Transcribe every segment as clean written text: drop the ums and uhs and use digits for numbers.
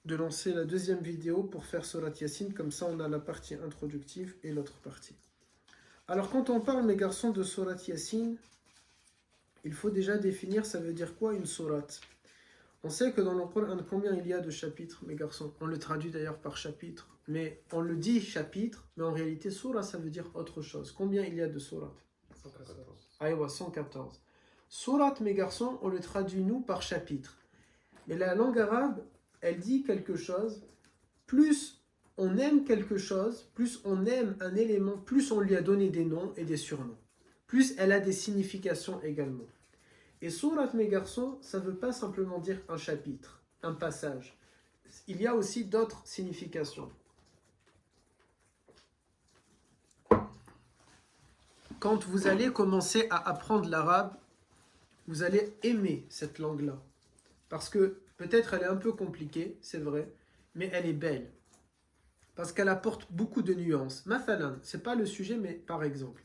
de lancer la deuxième vidéo pour faire Surat Yassine, comme ça on a la partie introductive et l'autre partie. Alors quand on parle, mes garçons, de Surat Yassine, il faut déjà définir ça veut dire quoi une sourate. On sait que dans le Coran, combien il y a de chapitres, mes garçons? On le traduit d'ailleurs par chapitre, mais on le dit chapitre, mais en réalité, surah, ça veut dire autre chose. Combien il y a de sourates? 114. Aïwa, 114. Sourate, mes garçons, on le traduit nous par chapitre. Mais la langue arabe, elle dit quelque chose. Plus on aime quelque chose, plus on aime un élément, plus on lui a donné des noms et des surnoms. Plus elle a des significations également. Et sourate, mes garçons, ça ne veut pas simplement dire un chapitre, un passage. Il y a aussi d'autres significations. Quand vous allez commencer à apprendre l'arabe, vous allez aimer cette langue-là. Parce que peut-être elle est un peu compliquée, c'est vrai, mais elle est belle. Parce qu'elle apporte beaucoup de nuances. Mathalan, c'est pas le sujet, mais par exemple.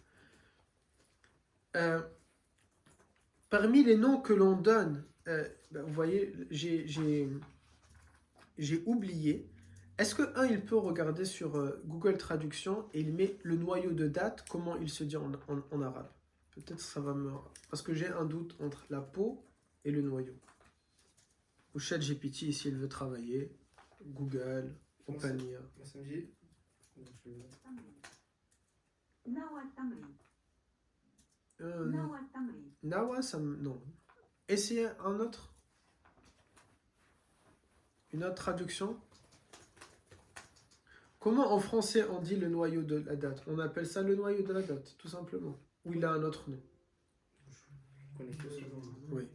Parmi les noms que l'on donne, vous voyez, j'ai oublié. Est-ce que il peut regarder sur Google Traduction et il met le noyau de date, comment il se dit en arabe? Peut-être ça va me... Parce que j'ai un doute entre la peau et le noyau. Ou ChatGPT, ici, il veut travailler. Google, OpenAI. Nawa, ça me... Non. Essayez un autre. Une autre traduction. Comment en français on dit le noyau de la date? On appelle ça le noyau de la date, tout simplement. Ou il a un autre nom? Oui.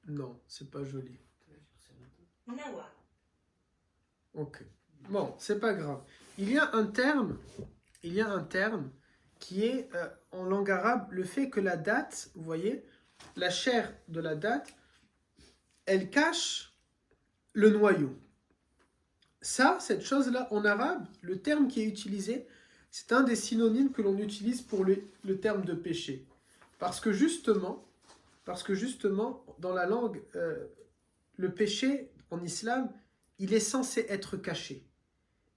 Non, c'est pas joli. Ok. Bon, c'est pas grave. Il y a un terme qui est en langue arabe le fait que la date, vous voyez, la chair de la date, elle cache le noyau. Ça, cette chose-là, en arabe, le terme qui est utilisé, c'est un des synonymes que l'on utilise pour le terme de péché. Parce que justement, dans la langue, le péché en islam, il est censé être caché.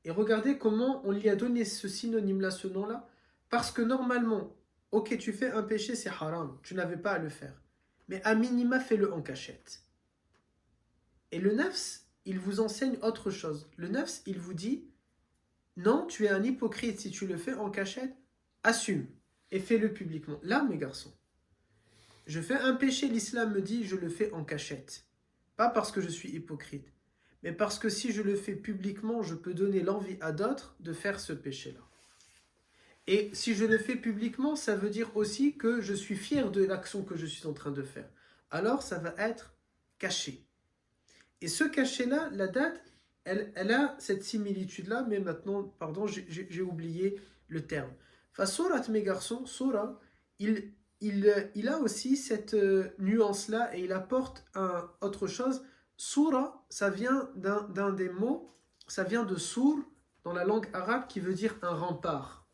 Et regardez comment on lui a donné ce synonyme-là, ce nom-là, parce que normalement, ok, tu fais un péché, c'est haram, tu n'avais pas à le faire. Mais à minima, fais-le en cachette. Et le nafs, il vous enseigne autre chose. Le nafs, il vous dit, non, tu es un hypocrite si tu le fais en cachette, assume et fais-le publiquement. Là, mes garçons, je fais un péché, l'islam me dit, je le fais en cachette. Pas parce que je suis hypocrite, mais parce que si je le fais publiquement, je peux donner l'envie à d'autres de faire ce péché-là. Et si je le fais publiquement, ça veut dire aussi que je suis fier de l'action que je suis en train de faire. Alors, ça va être caché. Et ce cachet-là, la date, elle a cette similitude-là, mais maintenant, pardon, j'ai oublié le terme. Enfin, Surat, mes garçons, Surah, il a aussi cette nuance-là et il apporte autre chose. Surah, ça vient d'un des mots, ça vient de sour dans la langue arabe qui veut dire un rempart.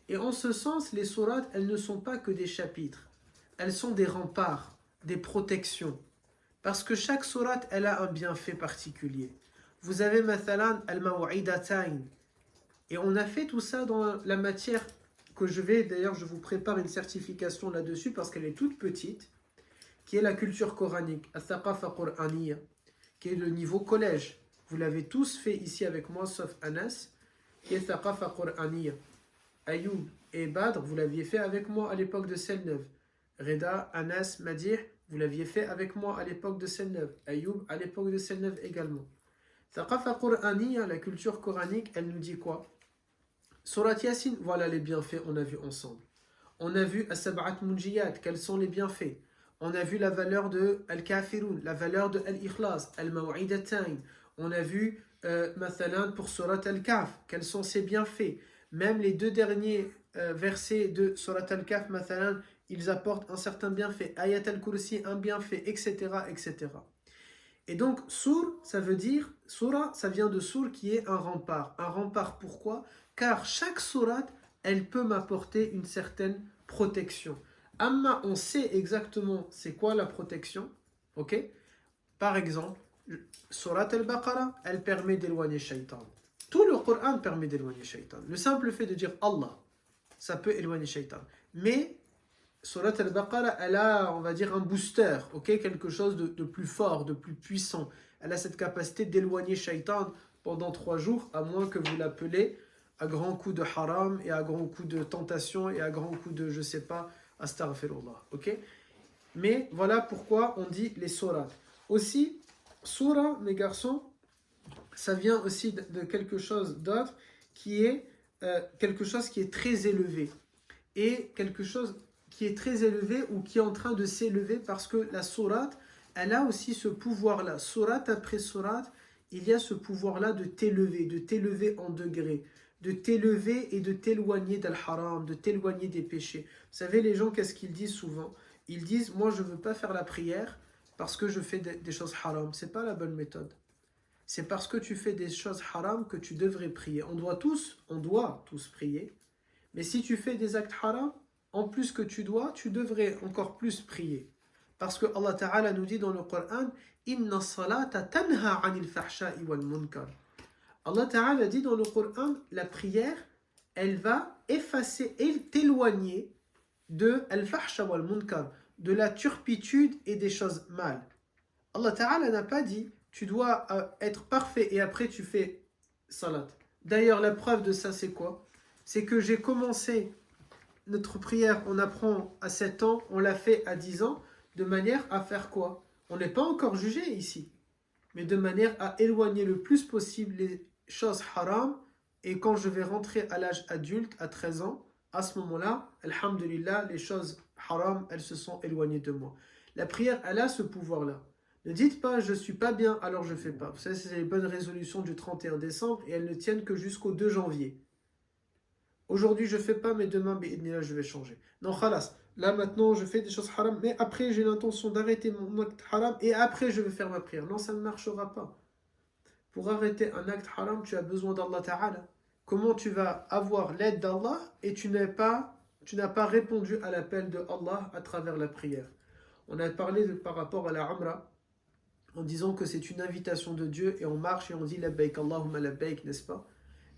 Et en ce sens, les sourates, elles ne sont pas que des chapitres. Elles sont des remparts, des protections. Parce que chaque sourate, elle a un bienfait particulier. Vous avez mathalan al-maw'idatayn. Et on a fait tout ça dans la matière que d'ailleurs je vous prépare une certification là-dessus parce qu'elle est toute petite, qui est la culture coranique, al-thaqafa qur'aniyya, qui est le niveau collège. Vous l'avez tous fait ici avec moi, sauf Anas, qui est thaqafa qur'aniyya. Ayoub et Badr, vous l'aviez fait avec moi à l'époque de Celle-Neuve. Reda, Anas, Madih, vous l'aviez fait avec moi à l'époque de Celle-Neuve. Ayoub, à l'époque de Celle-Neuve également. Thaqafa Qur'aniyya, la culture coranique, elle nous dit quoi? Surat Yasin, voilà les bienfaits, on a vu ensemble. On a vu As-Sab'at Munjiyat, quels sont les bienfaits? On a vu la valeur de Al-Kafirun, la valeur de Al-Ikhlas, Al-Maw'idatayn. On a vu, mathalan, pour Surat Al-Kaf, quels sont ses bienfaits? Même les deux derniers versets de Surat Al-Kaf, mathalan, ils apportent un certain bienfait. Ayat al-Kursi, un bienfait, etc., etc. Et donc, Sur, ça veut dire, Surah, ça vient de Sur qui est un rempart. Un rempart, pourquoi? Car chaque sourate, elle peut m'apporter une certaine protection. Amma, on sait exactement c'est quoi la protection. Ok? Par exemple, Surat al-Baqarah, elle permet d'éloigner Shaitan. Tout le Coran permet d'éloigner Shaitan. Le simple fait de dire Allah, ça peut éloigner Shaitan. Mais Surat al-Baqarah, elle a, on va dire, un booster, ok, quelque chose de plus fort, de plus puissant. Elle a cette capacité d'éloigner Shaitan pendant 3 jours, à moins que vous l'appelez à grands coups de haram et à grands coups de tentation et à grands coups de, je sais pas, astaghfirullah, ok. Mais voilà pourquoi on dit les sourates. Aussi, surah, mes garçons, ça vient aussi de quelque chose d'autre qui est quelque chose qui est très élevé. Et quelque chose qui est très élevé ou qui est en train de s'élever parce que la sourate, elle a aussi ce pouvoir-là. Sourate après sourate, il y a ce pouvoir-là de t'élever en degrés, de t'élever et de t'éloigner d'al-haram, de t'éloigner des péchés. Vous savez, les gens, qu'est-ce qu'ils disent souvent? Ils disent, moi je ne veux pas faire la prière parce que je fais des choses haram. Ce n'est pas la bonne méthode. C'est parce que tu fais des choses haram que tu devrais prier. On doit tous prier. Mais si tu fais des actes haram, en plus que tu devrais encore plus prier. Parce que Allah Ta'ala nous dit dans le Coran, Inna salata tanha anil fahsha'i wal munkar. Allah Ta'ala dit dans le Coran, la prière, elle va effacer et t'éloigner de al-fahsha wal munkar, de la turpitude et des choses mal. Allah Ta'ala n'a pas dit, tu dois être parfait et après tu fais salat. D'ailleurs, la preuve de ça, c'est quoi? C'est que j'ai commencé notre prière, on apprend à 7 ans, on l'a fait à 10 ans, de manière à faire quoi? On n'est pas encore jugé ici, mais de manière à éloigner le plus possible les choses haram. Et quand je vais rentrer à l'âge adulte, à 13 ans, à ce moment-là, alhamdulillah, les choses haram, elles se sont éloignées de moi. La prière, elle a ce pouvoir-là. Ne dites pas, je ne suis pas bien, alors je ne fais pas. Vous savez, c'est les bonnes résolutions du 31 décembre et elles ne tiennent que jusqu'au 2 janvier. Aujourd'hui, je ne fais pas, mais demain, je vais changer. Non, khalas. Là, maintenant, je fais des choses haram, mais après, j'ai l'intention d'arrêter mon acte haram et après, je vais faire ma prière. Non, ça ne marchera pas. Pour arrêter un acte haram, tu as besoin d'Allah Ta'ala. Comment tu vas avoir l'aide d'Allah et tu n'as pas répondu à l'appel de Allah à travers la prière? On a parlé par rapport à la Umrah, en disant que c'est une invitation de Dieu et on marche et on dit labbaik Allahumma labbaik, n'est-ce pas?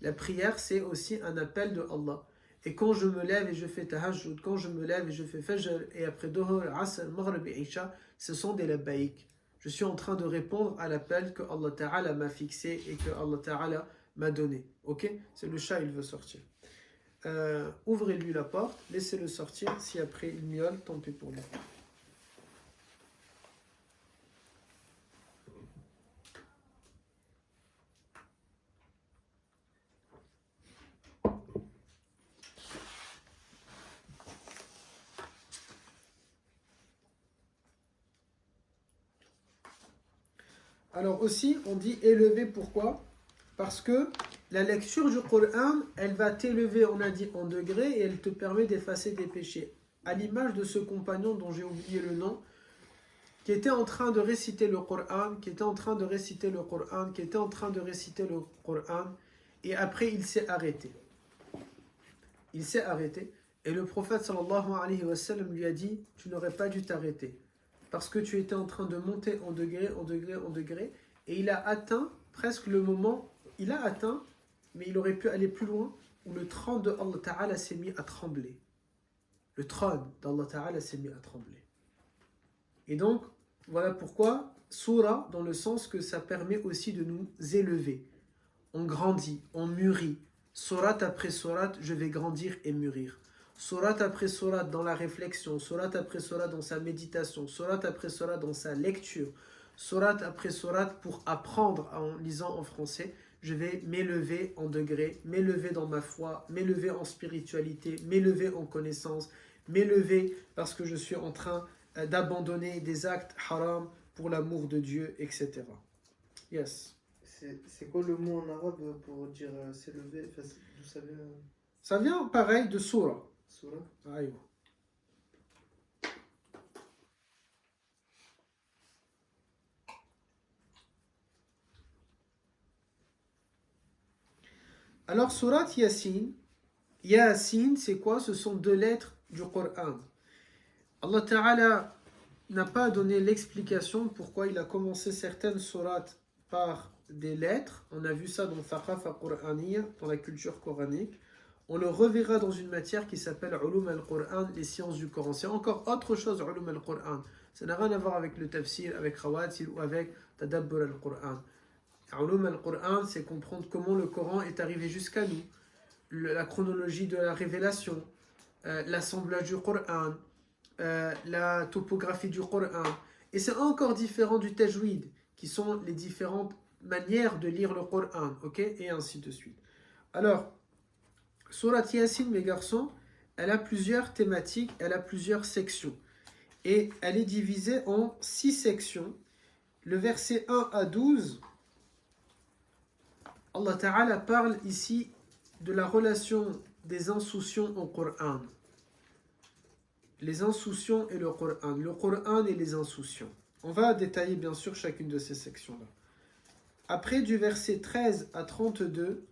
La prière, c'est aussi un appel de Allah. Et quand je me lève et je fais tahajjud, quand je me lève et je fais fajr, et après Dhuhr, Asr, Maghrib et Isha, ce sont des labbaik. Je suis en train de répondre à l'appel que Allah Ta'ala m'a fixé et que Allah Ta'ala m'a donné. Ok? C'est le chat, il veut sortir. Ouvrez-lui la porte, laissez-le sortir. Si après il miaule, tant pis pour lui. Alors aussi, on dit élever, pourquoi? Parce que la lecture du Coran, elle va t'élever, on a dit, en degrés et elle te permet d'effacer des péchés. À l'image de ce compagnon dont j'ai oublié le nom, qui était en train de réciter le Coran, qui était en train de réciter le Coran, qui était en train de réciter le Coran, et après il s'est arrêté. Il s'est arrêté, et le prophète sallallahu alayhi wa sallam lui a dit, tu n'aurais pas dû t'arrêter, parce que tu étais en train de monter en degré, en degré, en degré, et il a atteint presque le moment, il a atteint, mais il aurait pu aller plus loin, où le trône de Allah Ta'ala s'est mis à trembler. Le trône d'Allah Ta'ala s'est mis à trembler. Et donc, voilà pourquoi, surah, dans le sens que ça permet aussi de nous élever. On grandit, on mûrit. Surat après surat, je vais grandir et mûrir. Surat après surat dans la réflexion, surat après surat dans sa méditation, surat après surat dans sa lecture, surat après surat pour apprendre en lisant en français, je vais m'élever en degrés, m'élever dans ma foi, m'élever en spiritualité, m'élever en connaissance, m'élever parce que je suis en train d'abandonner des actes haram pour l'amour de Dieu, etc. Yes. C'est quoi le mot en arabe pour dire s'élever? Enfin, d'où ça vient? Ça vient pareil de surah. Surah? Aïe. Alors, surat Yasin, Yasin, c'est quoi? Ce sont 2 lettres du Coran. Allah Ta'ala n'a pas donné l'explication pourquoi il a commencé certaines sourates par des lettres. On a vu ça dans Thaqafa Qur'aniyya, dans la culture coranique. On le reverra dans une matière qui s'appelle Ulum al-Qur'an, les sciences du Coran. C'est encore autre chose, Ulum al-Qur'an. Ça n'a rien à voir avec le tafsir, avec Khawatir ou avec Tadabbur al-Qur'an. Ulum al-Qur'an, c'est comprendre comment le Coran est arrivé jusqu'à nous, la chronologie de la révélation, l'assemblage du Coran, la topographie du Coran. Et c'est encore différent du tajwid, qui sont les différentes manières de lire le Coran, ok, et ainsi de suite. Alors, Surat Yasin, mes garçons, elle a plusieurs thématiques, elle a plusieurs sections. Et elle est divisée en 6 sections. Le verset 1 à 12, Allah Ta'ala parle ici de la relation des insouciants au Coran. Les insouciants et le Coran et les insouciants. On va détailler bien sûr chacune de ces sections-là. Après, du verset 13 à 32,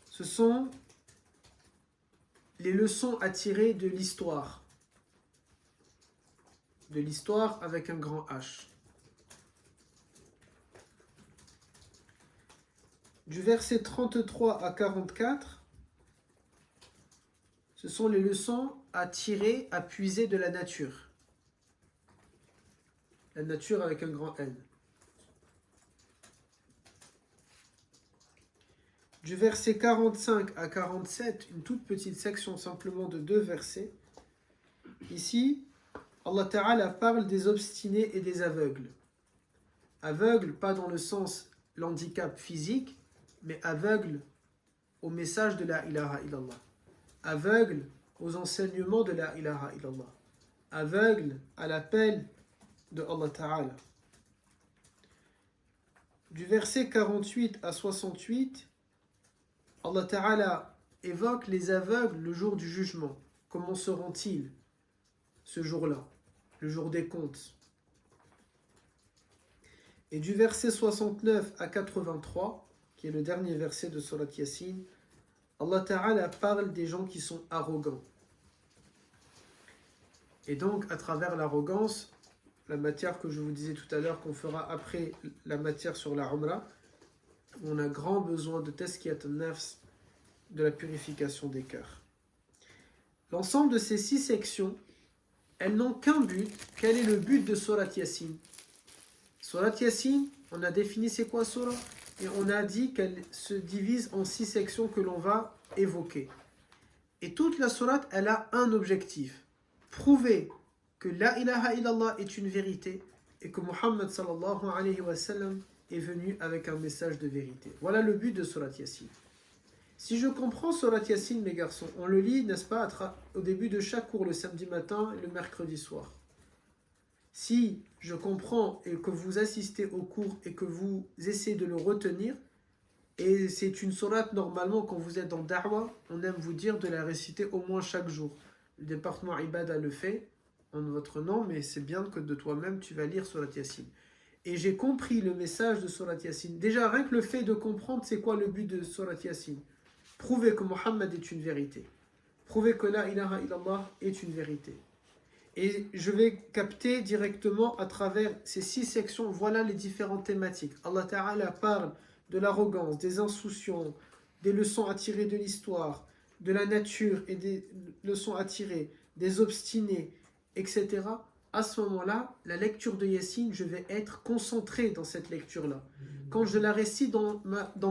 ce sont les leçons à tirer de l'histoire. De l'histoire avec un grand H. Du verset 33 à 44, ce sont les leçons à tirer, à puiser de la nature. La nature avec un grand N. Du verset 45 à 47, une toute petite section simplement de 2 versets. Ici, Allah Ta'ala parle des obstinés et des aveugles. Aveugles, pas dans le sens l'handicap physique, mais aveugles au message de la ilaha illallah. Aveugles aux enseignements de la ilaha illallah. Aveugles à l'appel de Allah Ta'ala. Du verset 48 à 68, Allah Ta'ala évoque les aveugles le jour du jugement. Comment seront-ils ce jour-là, le jour des comptes? Et du verset 69 à 83, qui est le dernier verset de Surat Yasin, Allah Ta'ala parle des gens qui sont arrogants. Et donc, à travers l'arrogance, la matière que je vous disais tout à l'heure qu'on fera après la matière sur la Umrah, on a grand besoin de tazkiyat al-nafs, de la purification des cœurs. L'ensemble de ces 6 sections, elles n'ont qu'un but. Quel est le but de Surat Yasin? Surat Yasin, on a défini c'est quoi Surah, et on a dit qu'elle se divise en 6 sections que l'on va évoquer. Et toute la sourate, elle a un objectif. Prouver que la ilaha illallah est une vérité et que Muhammad sallallahu alayhi wa sallam est venu avec un message de vérité. Voilà le but de Surat Yasin. Si je comprends Surat Yasin, mes garçons, on le lit, n'est-ce pas, au début de chaque cours, le samedi matin et le mercredi soir. Si je comprends et que vous assistez au cours et que vous essayez de le retenir, et c'est une sourate, normalement, quand vous êtes dans Da'wa, on aime vous dire de la réciter au moins chaque jour. Le département Ibada le fait en votre nom, mais c'est bien que de toi-même, tu vas lire Surat Yasin. Et j'ai compris le message de Surat Yasin. Déjà, rien que le fait de comprendre, c'est quoi le but de Surat Yasin? Prouver que Muhammad est une vérité. Prouver que la ilaha illallah est une vérité. Et je vais capter directement à travers ces 6 sections, voilà les différentes thématiques. Allah Ta'ala parle de l'arrogance, des insouciants, des leçons à tirer de l'histoire, de la nature et des leçons à tirer, des obstinés, etc. À ce moment-là, la lecture de Yassine, je vais être concentré dans cette lecture-là. Quand je la récite dans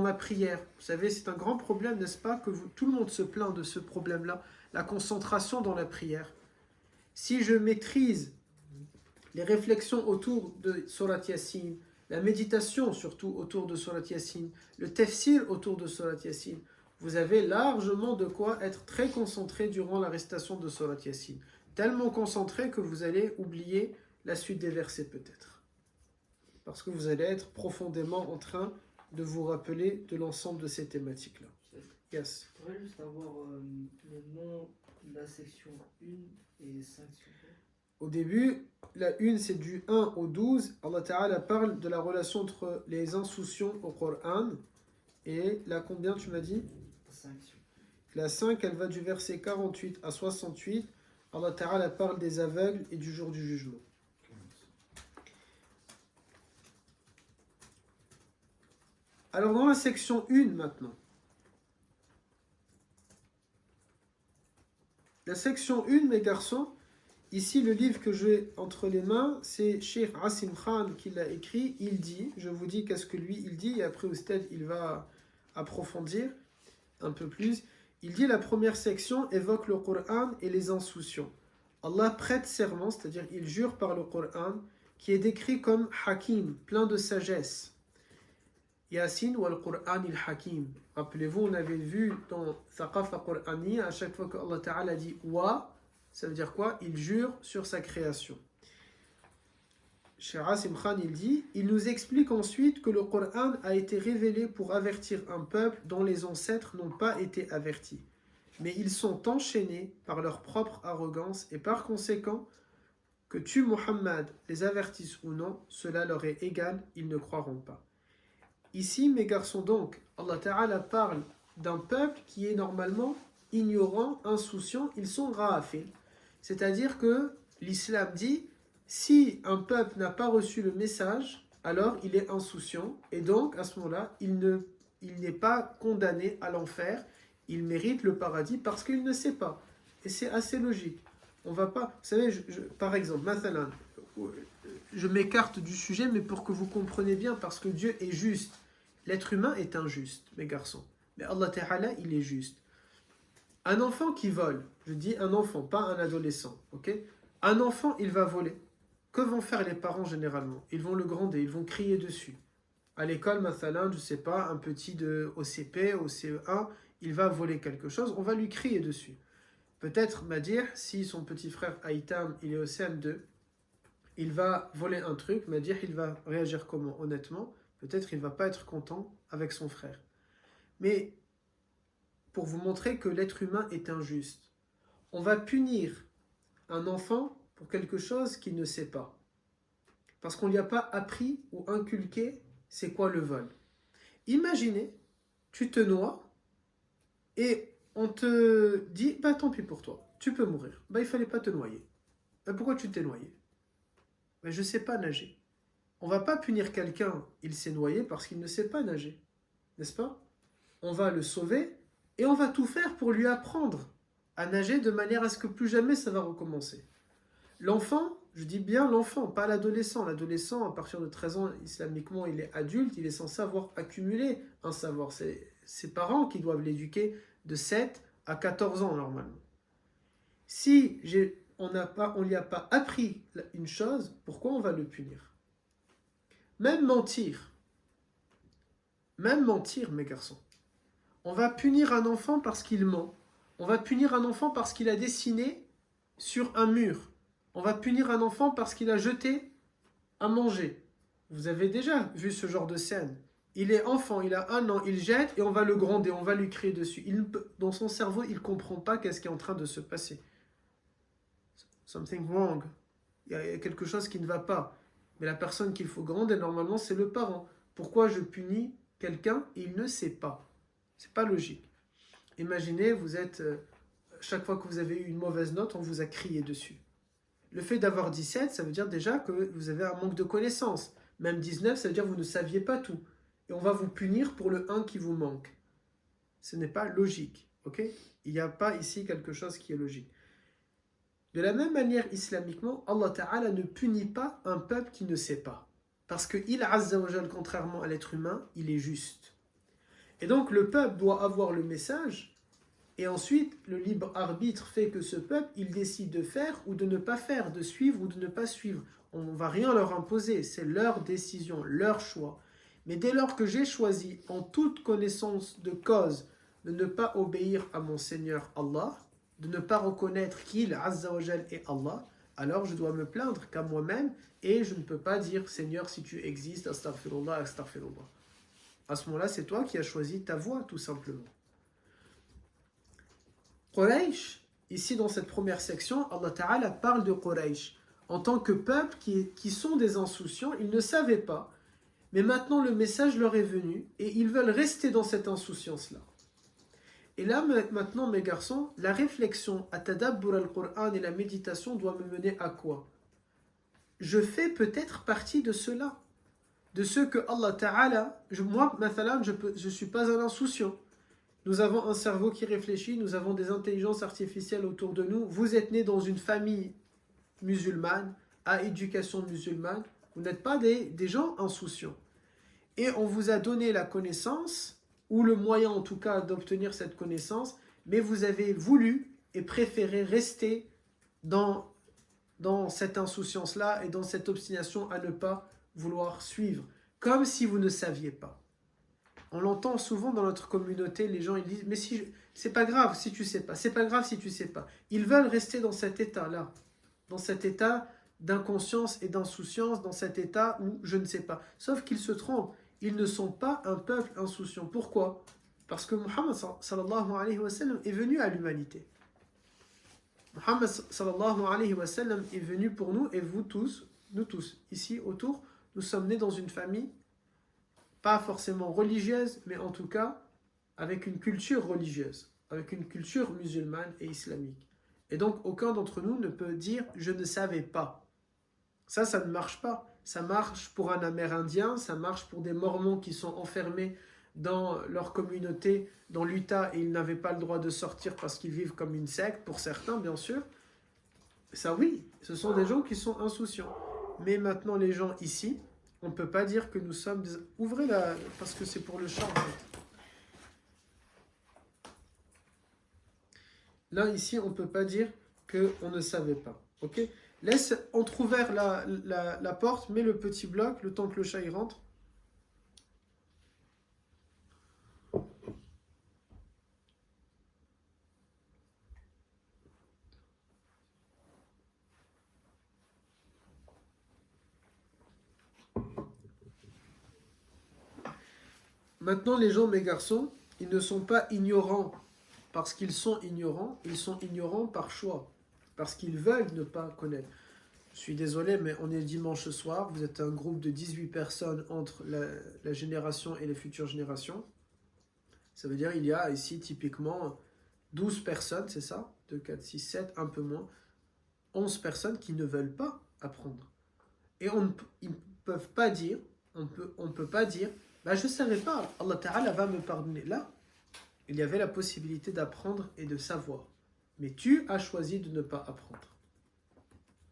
ma prière, vous savez, c'est un grand problème, n'est-ce pas, que tout le monde se plaint de ce problème-là, la concentration dans la prière. Si je maîtrise les réflexions autour de Surat Yasin, la méditation surtout autour de Surat Yasin, le tafsir autour de Surat Yasin, vous avez largement de quoi être très concentré durant la récitation de Surat Yasin. Tellement concentré que vous allez oublier la suite des versets peut-être. Parce que vous allez être profondément en train de vous rappeler de l'ensemble de ces thématiques-là. Yes. Je pourrais juste avoir le nom de la section 1 et 5. Au début, la 1 c'est du 1 au 12. Allah Ta'ala parle de la relation entre les insouciants au Coran. Et la combien tu m'as dit? 5. La 5, elle va du verset 48 à 68. Allah Ta'ala parle des aveugles et du jour du jugement. Alors dans la section 1 maintenant. La section 1, mes garçons, ici le livre que j'ai entre les mains, c'est Cheikh Asim Khan qui l'a écrit. Il dit, je vous dis qu'est-ce que lui il dit, et après Oustad il va approfondir un peu plus. Il dit la première section évoque le Coran et les insouciants. Allah prête serment, c'est-à-dire il jure par le Coran, qui est décrit comme Hakim, plein de sagesse. Yasin ou al-Qur'an il-Hakim. Rappelez-vous, on avait vu dans Thaqafa Qur'ani, à chaque fois que Allah Ta'ala dit wa, ça veut dire quoi? Il jure sur sa création. Cheikh Asim Khan, il dit, il nous explique ensuite que le Coran a été révélé pour avertir un peuple dont les ancêtres n'ont pas été avertis. Mais ils sont enchaînés par leur propre arrogance et par conséquent, que tu, Muhammad, les avertisses ou non, cela leur est égal, ils ne croiront pas. Ici, mes garçons, donc, Allah Ta'ala parle d'un peuple qui est normalement ignorant, insouciant, ils sont ra'afil. C'est-à-dire que l'islam dit, si un peuple n'a pas reçu le message, alors il est insouciant, et donc à ce moment-là, il n'est pas condamné à l'enfer, il mérite le paradis parce qu'il ne sait pas. Et c'est assez logique. On va pas, vous savez, par exemple, mathalan, je m'écarte du sujet, mais pour que vous compreniez bien, parce que Dieu est juste. L'être humain est injuste, mes garçons. Mais Allah Ta'ala, il est juste. Un enfant qui vole, je dis un enfant, pas un adolescent, ok? Un enfant, il va voler. Que vont faire les parents généralement? Ils vont le gronder, ils vont crier dessus. À l'école, mathalan, je sais pas, un petit au CP, au CE1, il va voler quelque chose, on va lui crier dessus. Peut-être, Madir, si son petit frère Aïtam, il est au CM2, il va voler un truc, Madir, il va réagir comment? Honnêtement, peut-être il ne va pas être content avec son frère. Mais pour vous montrer que l'être humain est injuste, on va punir un enfant pour quelque chose qu'il ne sait pas. Parce qu'on ne lui a pas appris ou inculqué c'est quoi le vol. Imaginez, tu te noies et on te dit, bah tant pis pour toi, tu peux mourir. Bah il ne fallait pas te noyer. Bah, pourquoi tu t'es noyé? Bah, je ne sais pas nager. On ne va pas punir quelqu'un, il s'est noyé parce qu'il ne sait pas nager. N'est-ce pas? On va le sauver et on va tout faire pour lui apprendre à nager de manière à ce que plus jamais ça va recommencer. L'enfant, je dis bien l'enfant, pas l'adolescent. L'adolescent, à partir de 13 ans, islamiquement, il est adulte, il est censé avoir accumulé un savoir. C'est ses parents qui doivent l'éduquer de 7 à 14 ans normalement. Si on ne lui a pas appris une chose, pourquoi on va le punir? Même mentir, mes garçons. On va punir un enfant parce qu'il ment. On va punir un enfant parce qu'il a dessiné sur un mur. On va punir un enfant parce qu'il a jeté à manger. Vous avez déjà vu ce genre de scène. Il est enfant, il a 1 an, il jette et on va le gronder, on va lui crier dessus. Dans son cerveau, il ne comprend pas qu'est-ce qui est en train de se passer. Something wrong. Il y a quelque chose qui ne va pas. Mais la personne qu'il faut gronder, normalement, c'est le parent. Pourquoi je punis quelqu'un et il ne sait pas? C'est pas logique. Imaginez, vous êtes, chaque fois que vous avez eu une mauvaise note, on vous a crié dessus. Le fait d'avoir 17, ça veut dire déjà que vous avez un manque de connaissances. Même 19, ça veut dire que vous ne saviez pas tout. Et on va vous punir pour le 1 qui vous manque. Ce n'est pas logique. Ok? Il n'y a pas ici quelque chose qui est logique. De la même manière, islamiquement, Allah Ta'ala ne punit pas un peuple qui ne sait pas. Parce que il, Azza wa Jal, contrairement à l'être humain, il est juste. Et donc le peuple doit avoir le message, et ensuite le libre arbitre fait que ce peuple, il décide de faire ou de ne pas faire, de suivre ou de ne pas suivre. On ne va rien leur imposer, c'est leur décision, leur choix. Mais dès lors que j'ai choisi, en toute connaissance de cause, de ne pas obéir à mon Seigneur Allah, de ne pas reconnaître qu'il, Azza wa Jal, est Allah, alors je dois me plaindre qu'à moi-même, et je ne peux pas dire, Seigneur, si tu existes, astaghfirullah, astaghfirullah. À ce moment-là, c'est toi qui as choisi ta voie, tout simplement. Quraysh, ici dans cette première section, Allah Ta'ala parle de Quraysh en tant que peuple qui sont des insouciants, ils ne savaient pas, mais maintenant le message leur est venu et ils veulent rester dans cette insouciance-là. Et là, maintenant, mes garçons, la réflexion, à tadabbur al-Qur'an et la méditation doit me mener à quoi? Je fais peut-être partie de ceux-là, de ceux que Allah Ta'ala, moi, mathalan, je suis pas un insouciant. Nous avons un cerveau qui réfléchit, nous avons des intelligences artificielles autour de nous. Vous êtes né dans une famille musulmane, à éducation musulmane. Vous n'êtes pas des gens insouciants. Et on vous a donné la connaissance, ou le moyen en tout cas d'obtenir cette connaissance, mais vous avez voulu et préféré rester dans cette insouciance-là et dans cette obstination à ne pas vouloir suivre, comme si vous ne saviez pas. On l'entend souvent dans notre communauté, les gens ils disent, mais si c'est pas grave si tu sais pas, c'est pas grave si tu sais pas. Ils veulent rester dans cet état-là, dans cet état d'inconscience et d'insouciance, dans cet état où je ne sais pas. Sauf qu'ils se trompent, ils ne sont pas un peuple insouciant. Pourquoi? Parce que Muhammad sallallahu alayhi wa sallam est venu à l'humanité. Muhammad sallallahu alayhi wa sallam est venu pour nous et vous tous, nous tous, ici autour, nous sommes nés dans une famille, pas forcément religieuse, mais en tout cas avec une culture religieuse, avec une culture musulmane et islamique. Et donc aucun d'entre nous ne peut dire « je ne savais pas ». Ça ne marche pas. Ça marche pour un Amérindien, ça marche pour des Mormons qui sont enfermés dans leur communauté, dans l'Utah, et ils n'avaient pas le droit de sortir parce qu'ils vivent comme une secte, pour certains bien sûr. Ça oui, ce sont des gens qui sont insouciants. Mais maintenant les gens ici, on ne peut pas dire que nous sommes des... Ouvrez la... parce que c'est pour le chant en fait. Là ici, on ne peut pas dire qu'on ne savait pas. Ok? Laisse entrouvert la porte, mets le petit bloc, le temps que le chat y rentre. Maintenant, les gens, mes garçons, ils ne sont pas ignorants parce qu'ils sont ignorants par choix, parce qu'ils veulent ne pas connaître. Je suis désolé, mais on est dimanche soir, vous êtes un groupe de 18 personnes entre la génération et les futures générations. Ça veut dire qu'il y a ici typiquement 12 personnes, c'est ça? 2, 4, 6, 7, un peu moins. 11 personnes qui ne veulent pas apprendre. Et ils ne peuvent pas dire, on peut pas dire, bah, je ne savais pas, Allah Ta'ala va me pardonner. Là, il y avait la possibilité d'apprendre et de savoir. Mais tu as choisi de ne pas apprendre.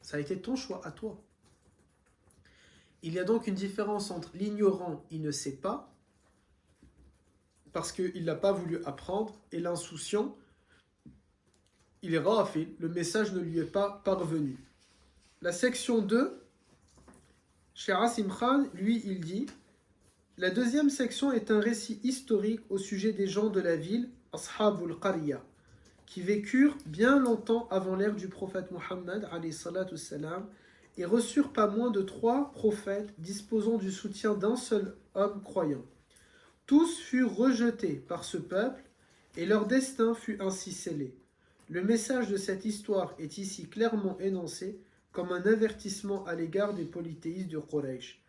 Ça a été ton choix à toi. Il y a donc une différence entre l'ignorant, il ne sait pas, parce qu'il n'a pas voulu apprendre, et l'insouciant, il est rafil, le message ne lui est pas parvenu. La section 2, Cheikh Asim Khan, lui, il dit, la deuxième section est un récit historique au sujet des gens de la ville, Ashabul Qariya, qui vécurent bien longtemps avant l'ère du prophète Muhammad, alayhi salatu salam, et reçurent pas moins de 3 prophètes disposant du soutien d'un seul homme croyant. Tous furent rejetés par ce peuple, et leur destin fut ainsi scellé. Le message de cette histoire est ici clairement énoncé comme un avertissement à l'égard des polythéistes de Quraysh.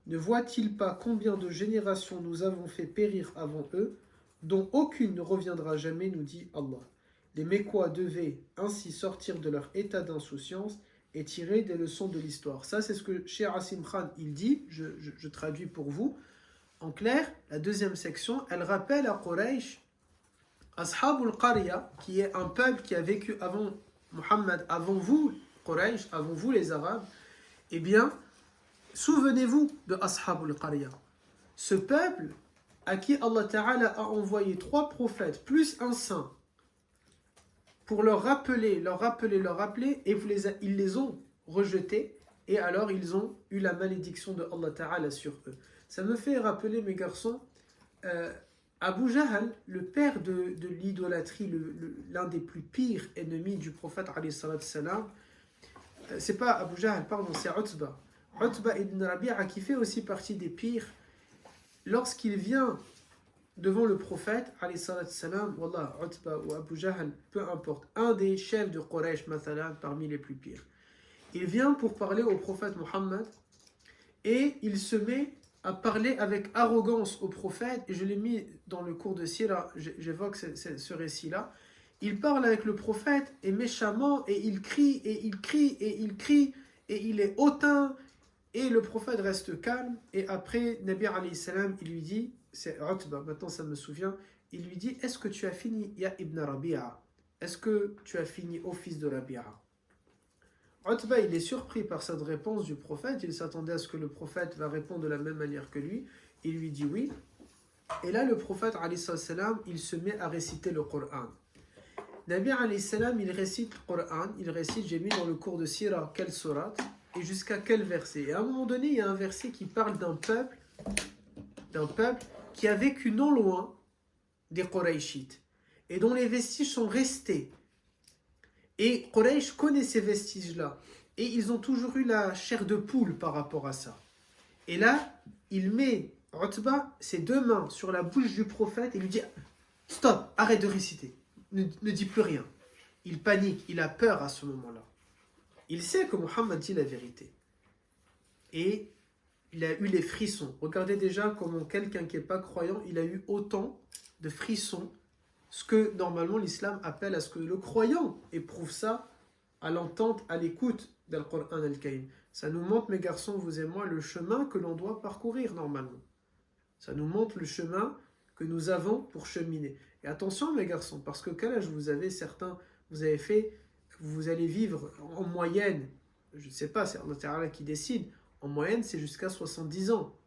Ne voient-ils pas combien de générations nous avons fait périr avant eux, dont aucune ne reviendra jamais, nous dit Allah. Les Mécois devaient ainsi sortir de leur état d'insouciance et tirer des leçons de l'histoire. Ça, c'est ce que Cheikh Asim Khan, il dit, je traduis pour vous. En clair, la deuxième section, elle rappelle à Quraysh, Ashabul Qariya, qui est un peuple qui a vécu avant Muhammad, avant vous, Quraysh, avant vous les Arabes, eh bien, souvenez-vous de Ashabul Qariya. Ce peuple à qui Allah Ta'ala a envoyé 3 prophètes, plus un saint, pour leur rappeler, et ils les ont rejetés, et alors ils ont eu la malédiction de Allah Ta'ala sur eux. Ça me fait rappeler, mes garçons, Abu Jahl, le père de l'idolâtrie, l'un des plus pires ennemis du prophète, alayhi salatu salam, c'est pas Abu Jahl, pardon, c'est Utba. Utba ibn Rabi'a, qui fait aussi partie des pires, lorsqu'il vient devant le prophète, alayhi salatu salam, wallah, Utba ou Abu Jahl, peu importe, un des chefs de Quraysh, mathalan, parmi les plus pires. Il vient pour parler au prophète Muhammad et il se met a parlé avec arrogance au prophète, et je l'ai mis dans le cours de Sira, j'évoque ce récit-là. Il parle avec le prophète et méchamment, et il crie, et il crie, et il crie, et il est hautain, et le prophète reste calme. Et après, Nabi alayhi salam, il lui dit, c'est Utba, maintenant ça me souvient, il lui dit, est-ce que tu as fini, Ya ibn Rabi'a? Est-ce que tu as fini, ô fils de Rabi'a? Utba, il est surpris par cette réponse du prophète. Il s'attendait à ce que le prophète va répondre de la même manière que lui. Il lui dit oui. Et là, le prophète, alayhi salam, il se met à réciter le Coran. Nabi, alayhi salam, il récite le Coran. Il récite, j'ai mis dans le cours de Sira, quelle sourate et jusqu'à quel verset. Et à un moment donné, il y a un verset qui parle d'un peuple qui a vécu non loin des Qurayshites et dont les vestiges sont restés. Et Quraysh connaît ces vestiges-là. Et ils ont toujours eu la chair de poule par rapport à ça. Et là, il met Utba ses deux mains sur la bouche du prophète et lui dit « Stop, arrête de réciter. Ne dis plus rien. » Il panique, il a peur à ce moment-là. Il sait que Muhammad dit la vérité. Et il a eu les frissons. Regardez déjà comment quelqu'un qui n'est pas croyant, il a eu autant de frissons. Ce que normalement l'islam appelle à ce que le croyant éprouve ça à l'entente, à l'écoute del Coran al-Karim. Ça nous montre, mes garçons, vous et moi, le chemin que l'on doit parcourir normalement. Ça nous montre le chemin que nous avons pour cheminer. Et attention, mes garçons, parce que quel âge vous avez, certains, vous avez fait, vous allez vivre en moyenne, je ne sais pas, c'est Allah Ta'ala qui décide, en moyenne c'est jusqu'à 70 ans.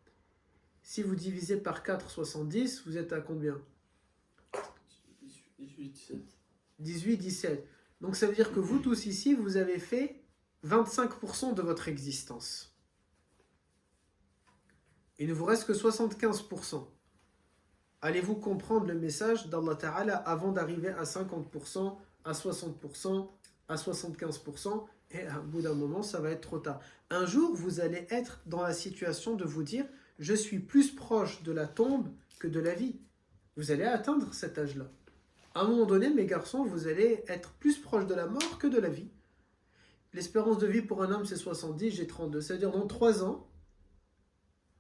Si vous divisez par 4, 70, vous êtes à combien? 18, 17. 18, 17. Donc ça veut dire que vous tous ici, vous avez fait 25% de votre existence. Il ne vous reste que 75%. Allez-vous comprendre le message d'Allah Ta'ala avant d'arriver à 50%, à 60%, à 75%, et à bout d'un moment, ça va être trop tard. Un jour, vous allez être dans la situation de vous dire « Je suis plus proche de la tombe que de la vie ». Vous allez atteindre cet âge-là. À un moment donné, mes garçons, vous allez être plus proche de la mort que de la vie. L'espérance de vie pour un homme, c'est 70, j'ai 32. C'est-à-dire, dans 3 ans,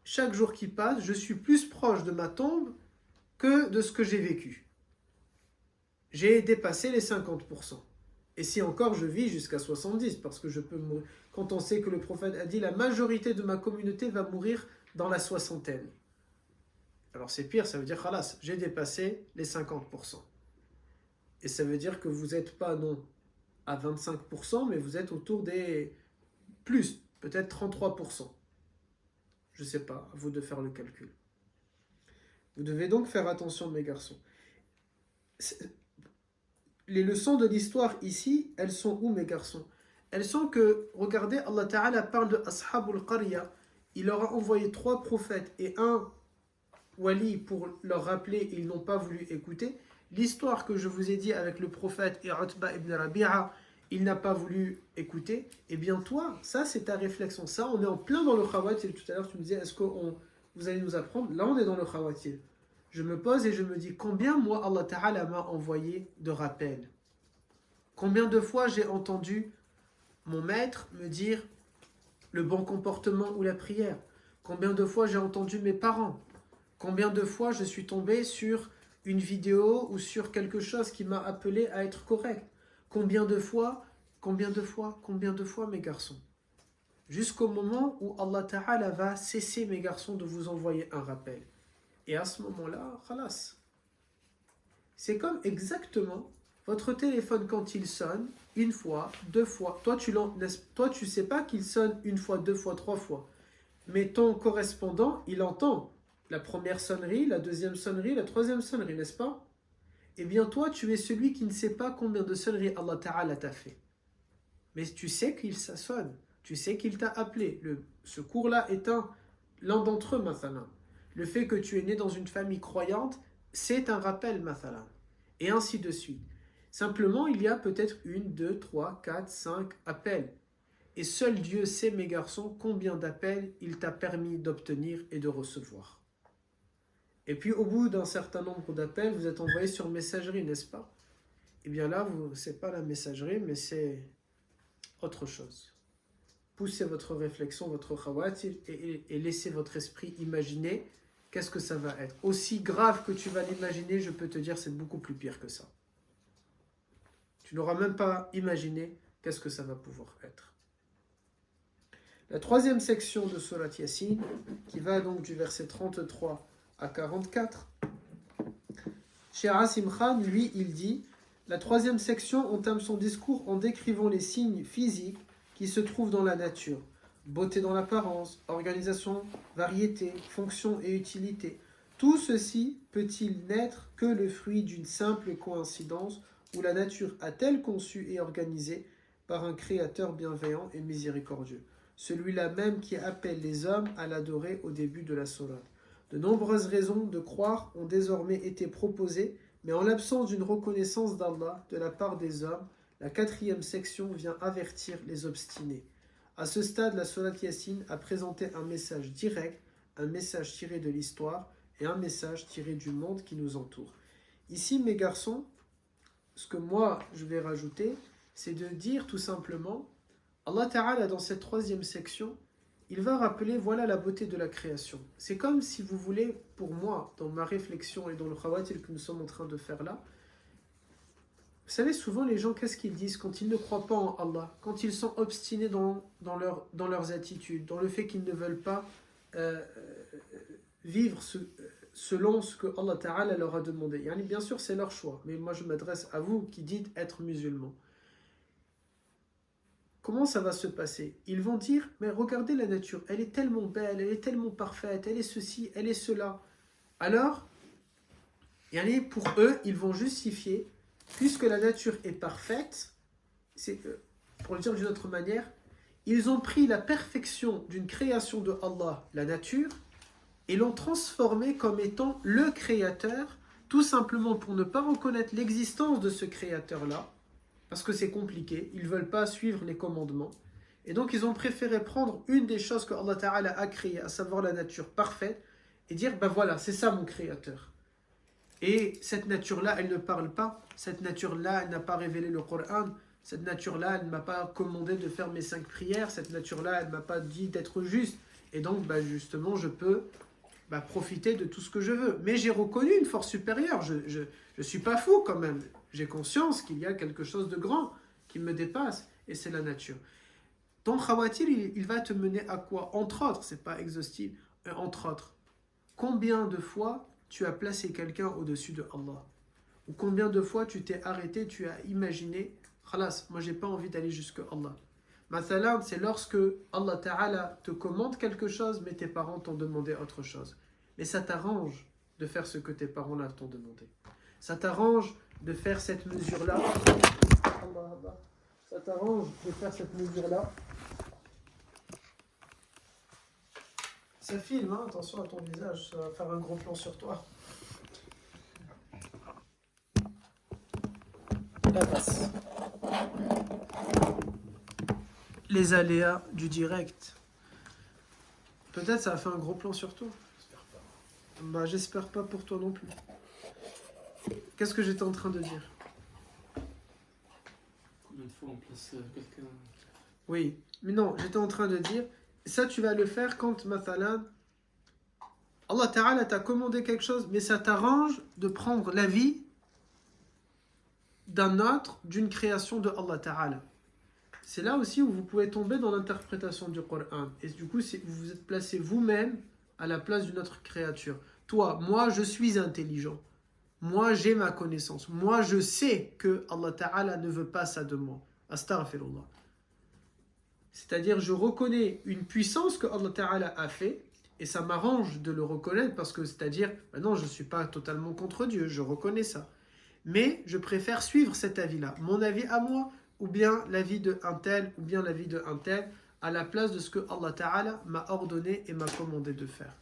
chaque jour qui passe, je suis plus proche de ma tombe que de ce que j'ai vécu. J'ai dépassé les 50%. Et si encore, je vis jusqu'à 70, parce que je peux mourir. Quand on sait que le prophète a dit, la majorité de ma communauté va mourir dans la soixantaine. Alors c'est pire, ça veut dire, khalas, j'ai dépassé les 50%. Et ça veut dire que vous n'êtes pas, non, à 25%, mais vous êtes autour des plus, peut-être 33%. Je ne sais pas, à vous de faire le calcul. Vous devez donc faire attention, mes garçons. Les leçons de l'histoire ici, elles sont où, mes garçons? Elles sont que, regardez, Allah Ta'ala parle de Ashabul Qarya. Il leur a envoyé 3 prophètes et un wali pour leur rappeler, et ils n'ont pas voulu écouter. L'histoire que je vous ai dit avec le prophète et Utba ibn Rabi'a, il n'a pas voulu écouter. Eh bien toi, ça c'est ta réflexion. Ça, on est en plein dans le khawatir. Tout à l'heure, tu me disais, est-ce que vous allez nous apprendre? Là, on est dans le khawatir. Je me pose et je me dis, combien moi, Allah Ta'ala m'a envoyé de rappels? Combien de fois j'ai entendu mon maître me dire le bon comportement ou la prière? Combien de fois j'ai entendu mes parents? Combien de fois je suis tombé sur une vidéo ou sur quelque chose qui m'a appelé à être correct? Combien de fois, mes garçons? Jusqu'au moment où Allah Ta'ala va cesser, mes garçons, de vous envoyer un rappel. Et à ce moment-là, khalas. C'est comme exactement votre téléphone quand il sonne, une fois, 2 fois. Toi, tu sais pas qu'il sonne une fois, 2 fois, 3 fois. Mais ton correspondant, il entend la première sonnerie, la deuxième sonnerie, la troisième sonnerie, n'est-ce pas? Eh bien, toi, tu es celui qui ne sait pas combien de sonneries Allah Ta'ala t'a fait. Mais tu sais qu'il sonne. Tu sais qu'il t'a appelé. Ce cours-là est l'un d'entre eux, mathalan. Le fait que tu es né dans une famille croyante, c'est un rappel, mathalan. Et ainsi de suite. Simplement, il y a peut-être 1, 2, 3, 4, 5 appels. Et seul Dieu sait, mes garçons, combien d'appels il t'a permis d'obtenir et de recevoir. Et puis, au bout d'un certain nombre d'appels, vous êtes envoyé sur messagerie, n'est-ce pas? Eh bien là, ce n'est pas la messagerie, mais c'est autre chose. poussez votre réflexion, votre khawatir, et laissez votre esprit imaginer qu'est-ce que ça va être. Aussi grave que tu vas l'imaginer, je peux te dire, c'est beaucoup plus pire que ça. Tu n'auras même pas imaginé qu'est-ce que ça va pouvoir être. La troisième section de Surat Yasin, qui va donc du verset 33 à 44, Cheikh Asim Khan, lui, il dit, la troisième section entame son discours en décrivant les signes physiques qui se trouvent dans la nature. Beauté dans l'apparence, organisation, variété, fonction et utilité. Tout ceci peut-il n'être que le fruit d'une simple coïncidence où la nature a-t-elle conçu et organisé par un créateur bienveillant et miséricordieux, celui-là même qui appelle les hommes à l'adorer au début de la sourate. De nombreuses raisons de croire ont désormais été proposées, mais en l'absence d'une reconnaissance d'Allah de la part des hommes, la quatrième section vient avertir les obstinés. À ce stade, la sourate Yasin a présenté un message direct, un message tiré de l'histoire et un message tiré du monde qui nous entoure. Ici, mes garçons, ce que moi je vais rajouter, c'est de dire tout simplement, Allah Ta'ala dans cette troisième section, il va rappeler voilà la beauté de la création. C'est comme si vous voulez, pour moi, dans ma réflexion et dans le khawatir que nous sommes en train de faire là, vous savez, souvent les gens, qu'est-ce qu'ils disent quand ils ne croient pas en Allah, quand ils sont obstinés dans leurs attitudes, dans le fait qu'ils ne veulent pas vivre selon ce que Allah Ta'ala leur a demandé. Yani, bien sûr, c'est leur choix, mais moi je m'adresse à vous qui dites être musulmans. Comment ça va se passer? Ils vont dire, mais regardez la nature, elle est tellement belle, elle est tellement parfaite, elle est ceci, elle est cela. Alors, pour eux, ils vont justifier, puisque la nature est parfaite, c'est, pour le dire d'une autre manière, ils ont pris la perfection d'une création de Allah, la nature, et l'ont transformée comme étant le créateur, tout simplement pour ne pas reconnaître l'existence de ce créateur-là, parce que c'est compliqué, ils ne veulent pas suivre les commandements. Et donc ils ont préféré prendre une des choses que Allah Ta'ala a créées, à savoir la nature parfaite, et dire, ben voilà, c'est ça mon créateur. Et cette nature-là, elle ne parle pas, cette nature-là, elle n'a pas révélé le Coran, cette nature-là, elle ne m'a pas commandé de faire mes 5 prières, cette nature-là, elle ne m'a pas dit d'être juste. Et donc, justement, je peux profiter de tout ce que je veux. Mais j'ai reconnu une force supérieure, je ne suis pas fou quand même. J'ai conscience qu'il y a quelque chose de grand qui me dépasse, et c'est la nature. Ton khawatir, il va te mener à quoi? Entre autres, c'est pas exhaustif, entre autres. Combien de fois tu as placé quelqu'un au-dessus de Allah? Ou combien de fois tu t'es arrêté, tu as imaginé, khalas, moi j'ai pas envie d'aller jusqu'à Allah. Mathalan, c'est lorsque Allah Ta'ala te commande quelque chose, mais tes parents t'ont demandé autre chose. Mais ça t'arrange de faire ce que tes parents là t'ont demandé. Ça t'arrange de faire cette mesure-là. Ça t'arrange de faire cette mesure-là. Ça filme, hein, attention à ton visage, ça va faire un gros plan sur toi. La passe. Les aléas du direct. Peut-être ça a fait un gros plan sur toi. J'espère pas. J'espère pas pour toi non plus. Qu'est-ce que j'étais en train de dire? Combien de fois on place quelqu'un? Oui, mais non, j'étais en train de dire, ça tu vas le faire quand, mathalan, Allah Ta'ala t'a commandé quelque chose, mais ça t'arrange de prendre l'avis d'un autre, d'une création de Allah Ta'ala. C'est là aussi où vous pouvez tomber dans l'interprétation du Coran. Et du coup, vous vous êtes placé vous-même à la place d'une autre créature. Toi, moi, je suis intelligent. Moi, j'ai ma connaissance. Moi, je sais que Allah Ta'ala ne veut pas ça de moi. Astaghfirullah. C'est-à-dire, je reconnais une puissance que Allah Ta'ala a fait, et ça m'arrange de le reconnaître, parce que, c'est-à-dire, non, je ne suis pas totalement contre Dieu, je reconnais ça. Mais je préfère suivre cet avis-là. Mon avis à moi, ou bien l'avis de un tel, ou bien l'avis de un tel, à la place de ce que Allah Ta'ala m'a ordonné et m'a commandé de faire.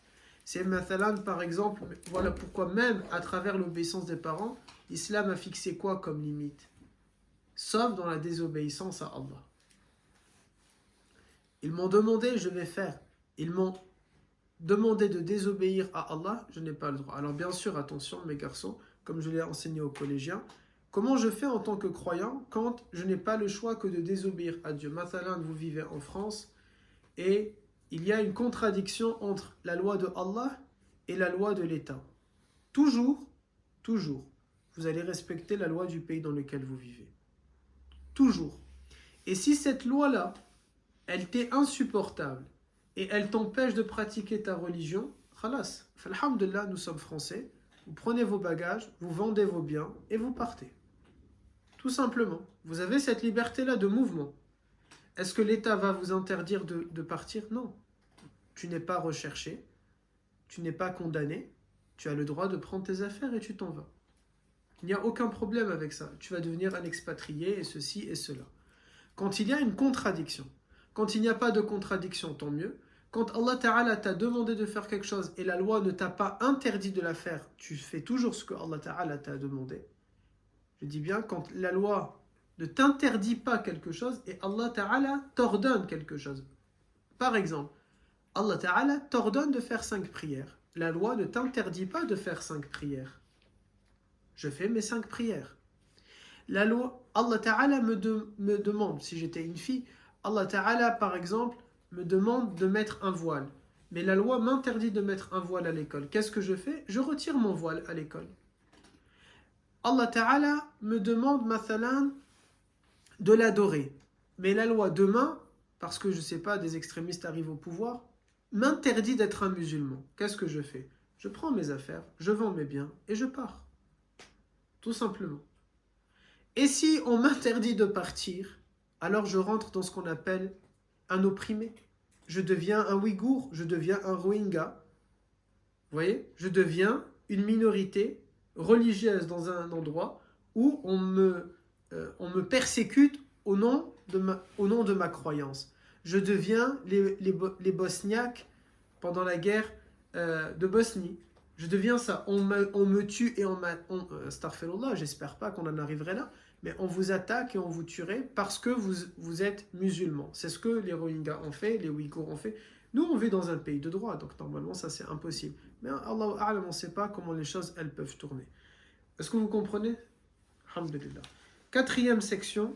C'est mathalan, par exemple, voilà pourquoi même à travers l'obéissance des parents, l'islam a fixé quoi comme limite? Sauf dans la désobéissance à Allah. Ils m'ont demandé, je vais faire. Ils m'ont demandé de désobéir à Allah, je n'ai pas le droit. Alors bien sûr, attention mes garçons, comme je l'ai enseigné aux collégiens, comment je fais en tant que croyant quand je n'ai pas le choix que de désobéir à Dieu? Mathalan, vous vivez en France Et il y a une contradiction entre la loi de Allah et la loi de l'État. Toujours, vous allez respecter la loi du pays dans lequel vous vivez. Toujours. Et si cette loi-là, elle t'est insupportable et elle t'empêche de pratiquer ta religion, khalas, alhamdulillah, nous sommes français, vous prenez vos bagages, vous vendez vos biens et vous partez. Tout simplement. Vous avez cette liberté-là de mouvement. Est-ce que l'État va vous interdire de partir? Non. Tu n'es pas recherché, tu n'es pas condamné, tu as le droit de prendre tes affaires et tu t'en vas. Il n'y a aucun problème avec ça. Tu vas devenir un expatrié et ceci et cela. Quand il y a une contradiction, quand il n'y a pas de contradiction, tant mieux. Quand Allah Ta'ala t'a demandé de faire quelque chose et la loi ne t'a pas interdit de la faire, tu fais toujours ce que Allah Ta'ala t'a demandé. Je dis bien, quand la loi ne t'interdit pas quelque chose et Allah Ta'ala t'ordonne quelque chose. Par exemple, Allah Ta'ala t'ordonne de faire 5 prières. La loi ne t'interdit pas de faire 5 prières. Je fais mes 5 prières. La loi, Allah Ta'ala me demande, si j'étais une fille, Allah Ta'ala par exemple me demande de mettre un voile. Mais la loi m'interdit de mettre un voile à l'école. Qu'est-ce que je fais? Je retire mon voile à l'école. Allah Ta'ala me demande, mathalan, de l'adorer. Mais la loi demain, parce que je ne sais pas, des extrémistes arrivent au pouvoir, m'interdit d'être un musulman. Qu'est-ce que je fais? Je prends mes affaires, je vends mes biens et je pars. Tout simplement. Et si on m'interdit de partir, alors je rentre dans ce qu'on appelle un opprimé. Je deviens un Ouïghour, je deviens un Rohingya. Vous voyez? Je deviens une minorité religieuse dans un endroit où on me persécute au nom de ma croyance. Je deviens les Bosniaques pendant la guerre de Bosnie. Je deviens ça. On me tue et astaghfirullah, j'espère pas qu'on en arriverait là, mais on vous attaque et on vous tuerait parce que vous êtes musulmans. C'est ce que les Rohingyas ont fait, les Ouïghours ont fait. Nous, on vit dans un pays de droit, donc normalement, ça c'est impossible. Mais Allahu A'lam, on ne sait pas comment les choses, elles peuvent tourner. Est-ce que vous comprenez? Alhamdulillah. Quatrième section.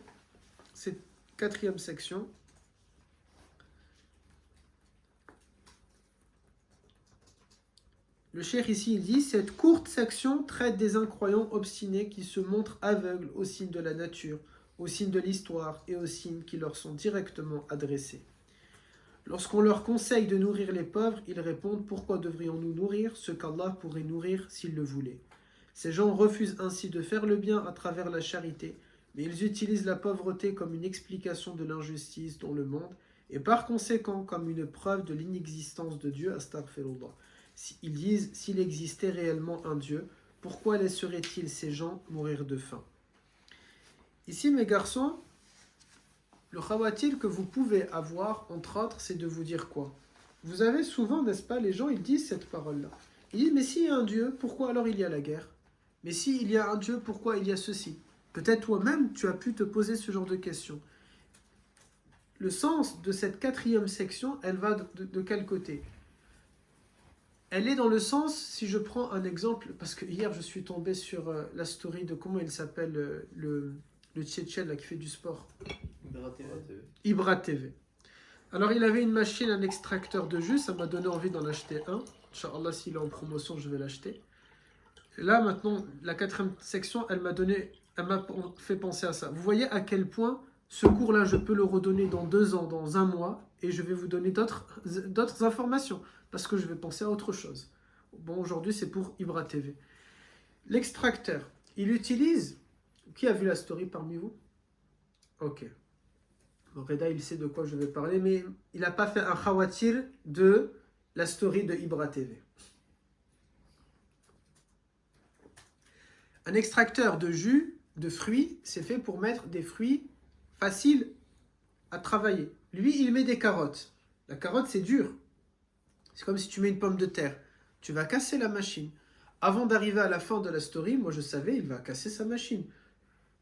Le cheikh ici, il dit, cette courte section traite des incroyants obstinés qui se montrent aveugles aux signes de la nature, aux signes de l'histoire et aux signes qui leur sont directement adressés. Lorsqu'on leur conseille de nourrir les pauvres, ils répondent, pourquoi devrions-nous nourrir ce qu'Allah pourrait nourrir s'il le voulait? Ces gens refusent ainsi de faire le bien à travers la charité, mais ils utilisent la pauvreté comme une explication de l'injustice dans le monde et par conséquent comme une preuve de l'inexistence de Dieu, astaghfirullah. Ils disent, s'il existait réellement un Dieu, pourquoi laisseraient-ils ces gens mourir de faim? Ici, mes garçons, le khawatir que vous pouvez avoir, entre autres, c'est de vous dire quoi? Vous avez souvent, n'est-ce pas, les gens, ils disent cette parole-là. Ils disent, mais s'il y a un Dieu, pourquoi alors il y a la guerre? Mais s'il y a un Dieu, pourquoi il y a ceci? Peut-être toi-même, tu as pu te poser ce genre de questions. Le sens de cette quatrième section, elle va de quel côté? Elle est dans le sens, si je prends un exemple, parce que hier je suis tombé sur la story de comment il s'appelle le Tchétchène là, qui fait du sport. Ibra TV. Alors il avait une machine, un extracteur de jus, ça m'a donné envie d'en acheter un. Inch'Allah, s'il est en promotion, je vais l'acheter. Et là maintenant, la quatrième section, elle m'a fait penser à ça. Vous voyez à quel point ce cours-là, je peux le redonner dans 2 ans, dans 1 mois, et je vais vous donner d'autres informations, parce que je vais penser à autre chose. Bon, aujourd'hui, c'est pour Ibra TV. L'extracteur, il utilise... Qui a vu la story parmi vous? Ok. Bon, Reda, il sait de quoi je vais parler, mais il n'a pas fait un khawatir de la story de Ibra TV. Un extracteur de jus, de fruits, c'est fait pour mettre des fruits faciles à travailler. Lui, il met des carottes. La carotte, c'est dur. C'est comme si tu mets une pomme de terre. Tu vas casser la machine. Avant d'arriver à la fin de la story, moi je savais, il va casser sa machine.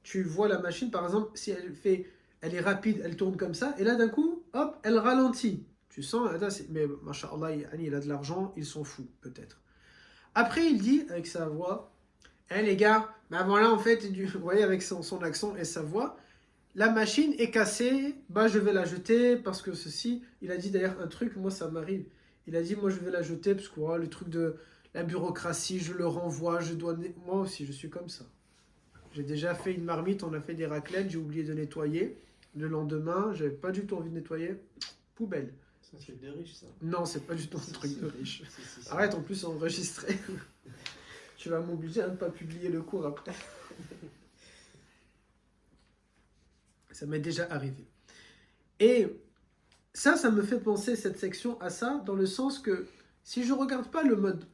Tu vois la machine, par exemple, si elle est rapide, elle tourne comme ça, et là d'un coup, hop, elle ralentit. Tu sens, mais masha'Allah, il a de l'argent, ils sont fous, peut-être. Après, il dit, avec sa voix, les gars, ben voilà, en fait, vous voyez, avec son accent et sa voix, la machine est cassée, bah je vais la jeter parce que ceci. Il a dit d'ailleurs un truc, moi ça m'arrive. Il a dit, moi je vais la jeter parce que voilà, le truc de la bureaucratie, je le renvoie, je dois. Moi aussi, je suis comme ça. J'ai déjà fait une marmite, on a fait des raclettes, j'ai oublié de nettoyer. Le lendemain, j'avais pas du tout envie de nettoyer. Poubelle. C'est un truc de riche, ça. Non, c'est pas du tout un truc de riche. Si. Arrête, en plus, c'est enregistré. Tu vas m'obliger à ne pas publier le cours après. Ça m'est déjà arrivé. Et ça me fait penser cette section à ça, dans le sens que si je regarde pas le mode,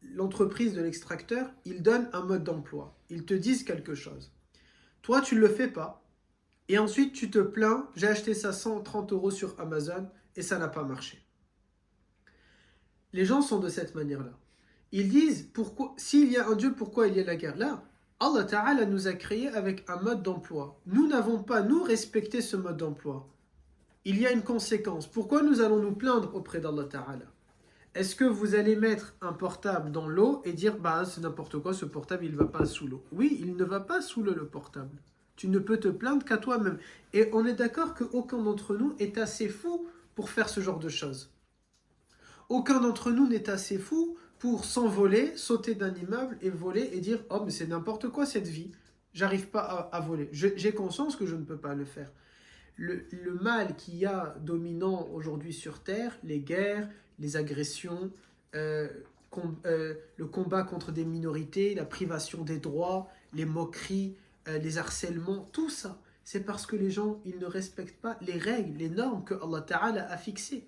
l'entreprise de l'extracteur, ils donnent un mode d'emploi. Ils te disent quelque chose. Toi, tu ne le fais pas. Et ensuite, tu te plains, j'ai acheté ça 130 € sur Amazon et ça n'a pas marché. Les gens sont de cette manière-là. Ils disent, pourquoi, s'il y a un Dieu, pourquoi il y a la guerre? Là, Allah Ta'ala nous a créés avec un mode d'emploi. Nous n'avons pas, nous, respecté ce mode d'emploi. Il y a une conséquence. Pourquoi nous allons nous plaindre auprès d'Allah Ta'ala? Est-ce que vous allez mettre un portable dans l'eau et dire, bah c'est n'importe quoi, ce portable, il ne va pas sous l'eau? Oui, il ne va pas sous l'eau, le portable. Tu ne peux te plaindre qu'à toi-même. Et on est d'accord qu'aucun d'entre nous est assez fou pour faire ce genre de choses. Aucun d'entre nous n'est assez fou pour s'envoler, sauter d'un immeuble et voler et dire « Oh, mais c'est n'importe quoi cette vie, j'arrive pas à voler. » J'ai conscience que je ne peux pas le faire. Le mal qu'il y a dominant aujourd'hui sur Terre, les guerres, les agressions, le combat contre des minorités, la privation des droits, les moqueries, les harcèlements, tout ça, c'est parce que les gens, ils ne respectent pas les règles, les normes que Allah Ta'ala a fixées.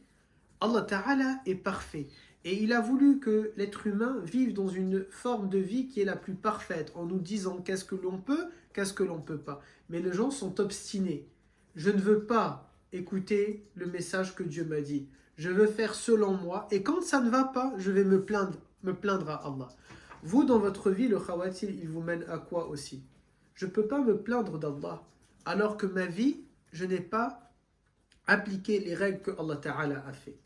Allah Ta'ala est parfait. Et il a voulu que l'être humain vive dans une forme de vie qui est la plus parfaite, en nous disant qu'est-ce que l'on peut, qu'est-ce que l'on ne peut pas. Mais les gens sont obstinés. Je ne veux pas écouter le message que Dieu m'a dit. Je veux faire selon moi. Et quand ça ne va pas, je vais me plaindre à Allah. Vous, dans votre vie, le khawatil, il vous mène à quoi aussi? Je ne peux pas me plaindre d'Allah. Alors que ma vie, je n'ai pas appliqué les règles que Allah Ta'ala a fait.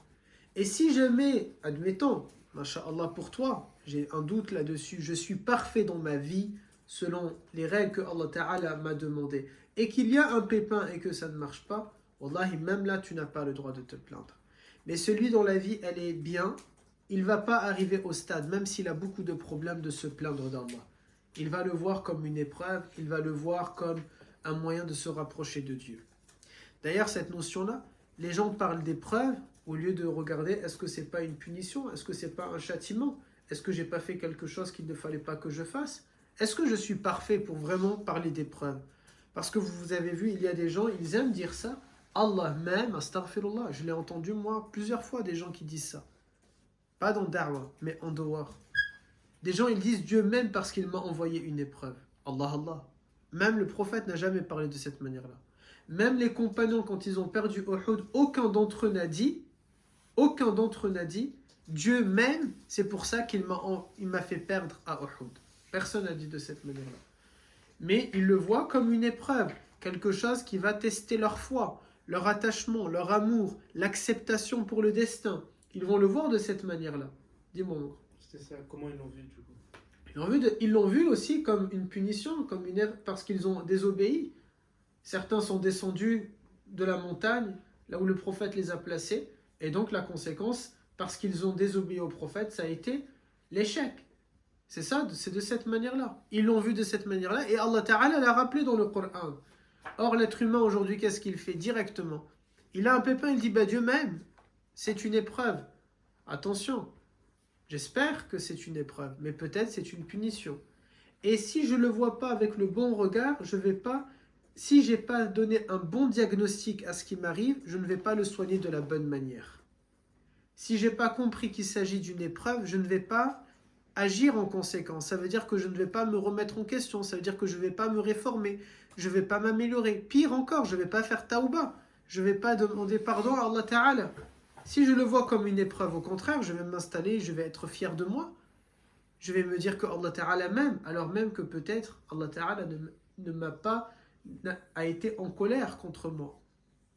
Et si jamais, admettons, masha'Allah pour toi, j'ai un doute là-dessus, je suis parfait dans ma vie selon les règles que Allah Ta'ala m'a demandé, et qu'il y a un pépin et que ça ne marche pas, wallahi, même là, tu n'as pas le droit de te plaindre. Mais celui dont la vie, elle est bien, il ne va pas arriver au stade, même s'il a beaucoup de problèmes, de se plaindre d'Allah. Il va le voir comme une épreuve, il va le voir comme un moyen de se rapprocher de Dieu. D'ailleurs, cette notion-là, les gens parlent d'épreuve au lieu de regarder est-ce que c'est pas une punition, est-ce que c'est pas un châtiment, est-ce que j'ai pas fait quelque chose qu'il ne fallait pas que je fasse, est-ce que je suis parfait pour vraiment parler d'épreuve? Parce que vous avez vu, il y a des gens, ils aiment dire ça. Allah même, astaghfirullah, je l'ai entendu moi plusieurs fois des gens qui disent ça. Pas dans Da'wah, mais en dehors. Des gens, ils disent Dieu m'aime parce qu'il m'a envoyé une épreuve. Allah, Allah. Même le prophète n'a jamais parlé de cette manière-là. Même les compagnons, quand ils ont perdu Uhud, aucun d'entre eux n'a dit, Dieu m'aime, c'est pour ça qu'il m'a fait perdre à Uhud. Personne n'a dit de cette manière-là. Mais ils le voient comme une épreuve, quelque chose qui va tester leur foi, leur attachement, leur amour, l'acceptation pour le destin. Ils vont le voir de cette manière-là. Dis-moi. C'était ça, comment ils l'ont vu du coup? Ils l'ont vu aussi comme une punition, comme une parce qu'ils ont désobéi. Certains sont descendus de la montagne, là où le prophète les a placés, et donc la conséquence, parce qu'ils ont désobéi au prophète, ça a été l'échec. C'est ça, c'est de cette manière-là. Ils l'ont vu de cette manière-là, et Allah Ta'ala l'a rappelé dans le Coran. Or, l'être humain aujourd'hui, qu'est-ce qu'il fait directement? Il a un pépin, il dit, bah Dieu m'aime, c'est une épreuve. Attention, j'espère que c'est une épreuve, mais peut-être c'est une punition. Et si je ne le vois pas avec le bon regard, je vais pas... Si je n'ai pas donné un bon diagnostic à ce qui m'arrive, je ne vais pas le soigner de la bonne manière. Si je n'ai pas compris qu'il s'agit d'une épreuve, je ne vais pas agir en conséquence. Ça veut dire que je ne vais pas me remettre en question, ça veut dire que je ne vais pas me réformer, je ne vais pas m'améliorer. Pire encore, je ne vais pas faire tauba, je ne vais pas demander pardon à Allah Ta'ala. Si je le vois comme une épreuve, au contraire, je vais m'installer, je vais être fier de moi. Je vais me dire que Allah Ta'ala m'aime, alors même que peut-être Allah Ta'ala ne m'a pas... a été en colère contre moi.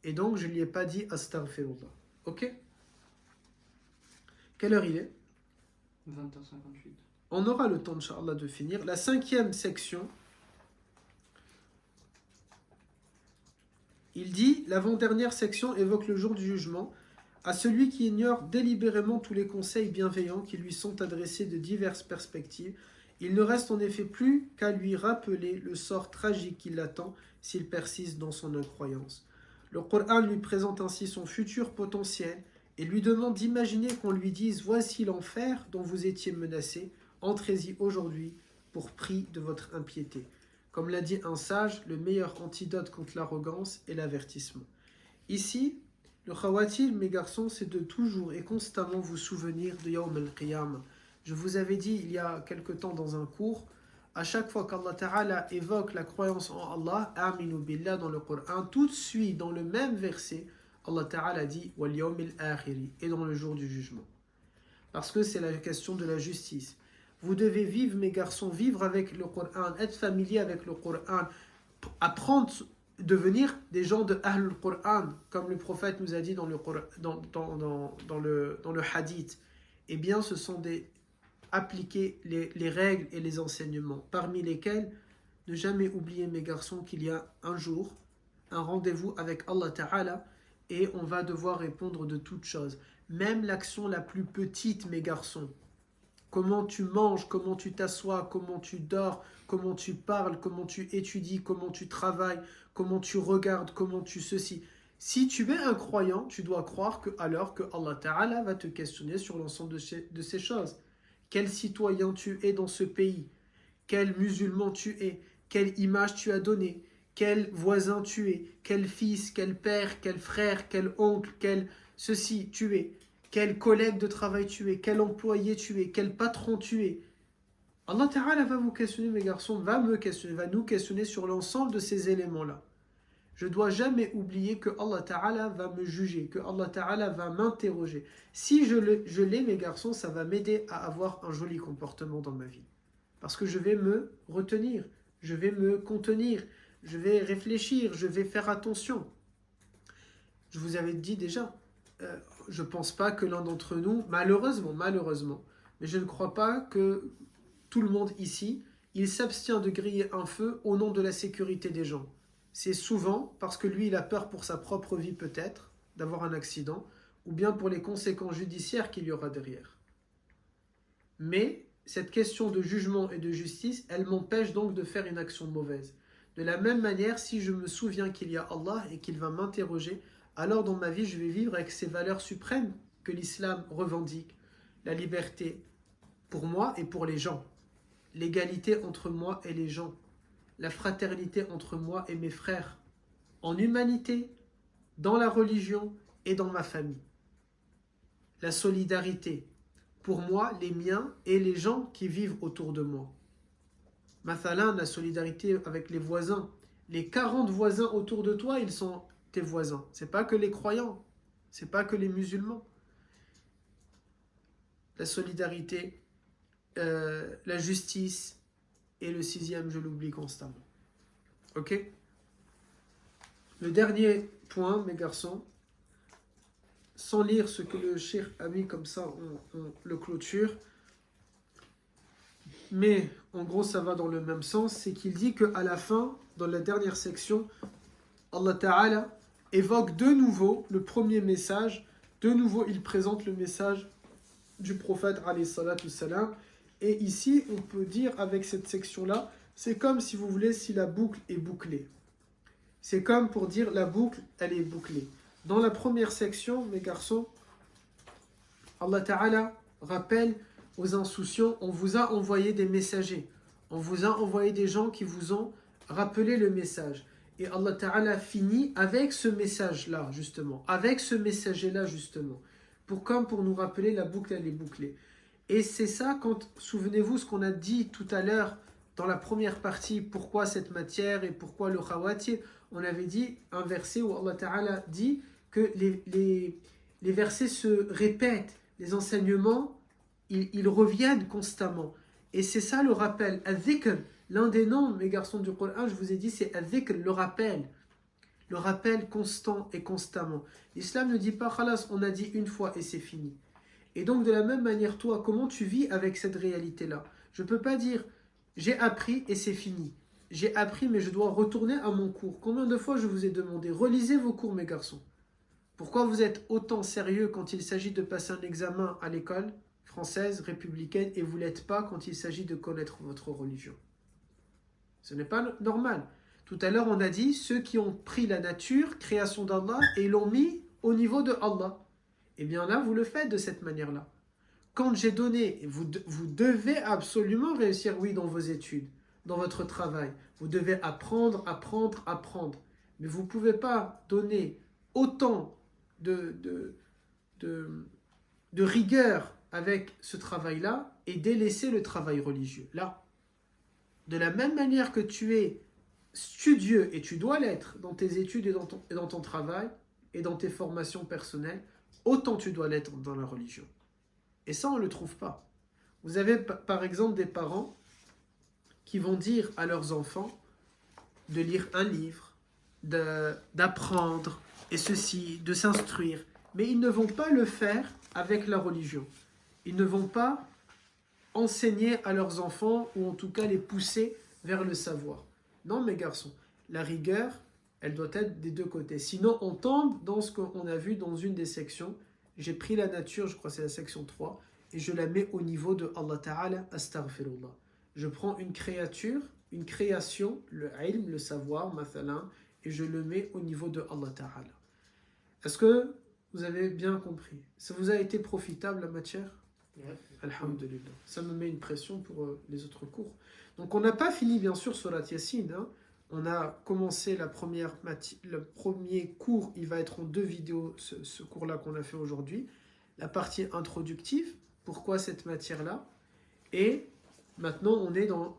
Et donc, je ne lui ai pas dit astaghfirullah. Ok? Quelle heure il est? 20h58. On aura le temps, Inch'Allah, de finir. La 5e section, Il dit, l'avant-dernière section évoque le jour du jugement, à celui qui ignore délibérément tous les conseils bienveillants qui lui sont adressés de diverses perspectives. Il ne reste en effet plus qu'à lui rappeler le sort tragique qui l'attend s'il persiste dans son incroyance. Le Coran lui présente ainsi son futur potentiel et lui demande d'imaginer qu'on lui dise « Voici l'enfer dont vous étiez menacé, entrez-y aujourd'hui pour prix de votre impiété. » Comme l'a dit un sage, le meilleur antidote contre l'arrogance est l'avertissement. Ici, le khawatir, mes garçons, c'est de toujours et constamment vous souvenir de Yawm al-Qiyamah. Je vous avais dit il y a quelque temps dans un cours, à chaque fois qu'Allah Ta'ala évoque la croyance en Allah, Aminu Billah dans le Coran, tout de suite dans le même verset, Allah Ta'ala dit Wal Yawmil Akhiri, et dans le jour du jugement. Parce que c'est la question de la justice. Vous devez vivre, mes garçons, vivre avec le Coran, être familier avec le Coran, apprendre, devenir des gens de Ahlul Coran, comme le prophète nous a dit dans le hadith. Eh bien, ce sont appliquer les règles et les enseignements, parmi lesquels ne jamais oublier, mes garçons, qu'il y a un jour, un rendez-vous avec Allah Ta'ala, et on va devoir répondre de toutes choses. Même l'action la plus petite, mes garçons. Comment tu manges, comment tu t'assois, comment tu dors, comment tu parles, comment tu étudies, comment tu travailles, comment tu regardes, comment tu ceci. Si tu es un croyant, tu dois croire que Allah Ta'ala va te questionner sur l'ensemble de ces choses. Quel citoyen tu es dans ce pays? Quel musulman tu es? Quelle image tu as donnée? Quel voisin tu es? Quel fils, quel père, quel frère, quel oncle, quel ceci tu es? Quel collègue de travail tu es? Quel employé tu es? Quel patron tu es? Allah Ta'ala va vous questionner, mes garçons, va me questionner, va nous questionner sur l'ensemble de ces éléments-là. Je ne dois jamais oublier que Allah Ta'ala va me juger, que Allah Ta'ala va m'interroger. Si je l'ai, mes garçons, ça va m'aider à avoir un joli comportement dans ma vie. Parce que je vais me retenir, je vais me contenir, je vais réfléchir, je vais faire attention. Je vous avais dit déjà, je ne pense pas que l'un d'entre nous, malheureusement, mais je ne crois pas que tout le monde ici, il s'abstient de griller un feu au nom de la sécurité des gens. C'est souvent parce que lui, il a peur pour sa propre vie peut-être, d'avoir un accident, ou bien pour les conséquences judiciaires qu'il y aura derrière. Mais cette question de jugement et de justice, elle m'empêche donc de faire une action mauvaise. De la même manière, si je me souviens qu'il y a Allah et qu'il va m'interroger, alors dans ma vie, je vais vivre avec ces valeurs suprêmes que l'islam revendique. La liberté pour moi et pour les gens. L'égalité entre moi et les gens. La fraternité entre moi et mes frères. En humanité, dans la religion et dans ma famille. La solidarité pour moi, les miens et les gens qui vivent autour de moi. Mathalan, la solidarité avec les voisins. Les 40 voisins autour de toi, ils sont tes voisins. C'est pas que les croyants, c'est pas que les musulmans. La solidarité, la justice et le 6e, je l'oublie constamment. Ok? Le dernier point, mes garçons, sans lire ce que le cheikh a mis comme ça, on le clôture. Mais en gros, ça va dans le même sens, c'est qu'il dit qu'à la fin, dans la dernière section, Allah Ta'ala évoque de nouveau le premier message. De nouveau, il présente le message du prophète alayhi salatu salam. Et ici, on peut dire avec cette section-là, c'est comme si vous voulez, si la boucle est bouclée. C'est comme pour dire la boucle, elle est bouclée. Dans la première section, mes garçons, Allah Ta'ala rappelle aux insouciants, on vous a envoyé des messagers. On vous a envoyé des gens qui vous ont rappelé le message. Et Allah Ta'ala finit avec ce message-là, justement. Avec ce messager-là, justement. Comme pour nous rappeler, la boucle, elle est bouclée. Et c'est ça, souvenez-vous ce qu'on a dit tout à l'heure dans la première partie, pourquoi cette matière et pourquoi le khawatir. On avait dit un verset où Allah Ta'ala dit que les versets se répètent, les enseignements, ils reviennent constamment. Et c'est ça le rappel. Al-Dhikr, l'un des noms, mes garçons du Coran, je vous ai dit, c'est Al-Dhikr, le rappel. Le rappel constant et constamment. L'islam ne dit pas, khalas, on a dit une fois et c'est fini. Et donc de la même manière, toi, comment tu vis avec cette réalité-là? Je ne peux pas dire, j'ai appris et c'est fini. j'ai appris mais je dois retourner à mon cours. Combien de fois je vous ai demandé, relisez vos cours mes garçons. Pourquoi vous êtes autant sérieux quand il s'agit de passer un examen à l'école française, républicaine, et vous ne l'êtes pas quand il s'agit de connaître votre religion? Ce n'est pas normal. Tout à l'heure, on a dit ceux qui ont pris la nature, création d'Allah, et l'ont mis au niveau de Allah. Eh bien là, vous le faites de cette manière-là. Quand j'ai donné, vous devez absolument réussir, oui, dans vos études, dans votre travail. Vous devez apprendre. Mais vous ne pouvez pas donner autant de rigueur avec ce travail-là et délaisser le travail religieux. Là, de la même manière que tu es studieux, et tu dois l'être dans tes études et dans ton travail et dans tes formations personnelles, autant tu dois l'être dans la religion. Et ça, on ne le trouve pas. Vous avez par exemple des parents qui vont dire à leurs enfants de lire un livre, d'apprendre, et ceci, de s'instruire. Mais ils ne vont pas le faire avec la religion. Ils ne vont pas enseigner à leurs enfants, ou en tout cas les pousser vers le savoir. Non, mes garçons, la rigueur, elle doit être des deux côtés. Sinon, on tombe dans ce qu'on a vu dans une des sections. J'ai pris la nature, je crois que c'est la section 3, et je la mets au niveau de Allah Ta'ala, astaghfirullah. Je prends une création, le ilm, le savoir, mathalan, et je le mets au niveau de Allah Ta'ala. Est-ce que vous avez bien compris? Ça vous a été profitable la matière? Ouais. Alhamdulillah. Ça me met une pression pour les autres cours. Donc on n'a pas fini bien sûr Surat Yasin. On a commencé le premier cours, il va être en 2 vidéos, ce cours-là qu'on a fait aujourd'hui. La partie introductive, pourquoi cette matière-là. Et maintenant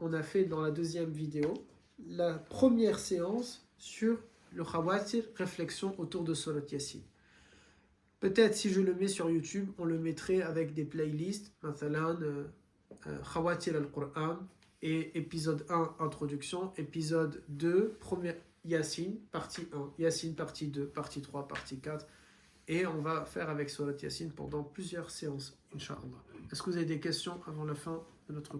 on a fait dans la 2e vidéo la première séance sur le khawatir, réflexion autour de Surat Yasin. Peut-être si je le mets sur YouTube, on le mettrait avec des playlists, mathalan, Khawatir al-Qur'an, et épisode 1, introduction, épisode 2, première Yasin, partie 1, Yasin, partie 2, partie 3, partie 4, et on va faire avec Surat Yasin pendant plusieurs séances, Inch'Allah. Est-ce que vous avez des questions avant la fin de notre cours?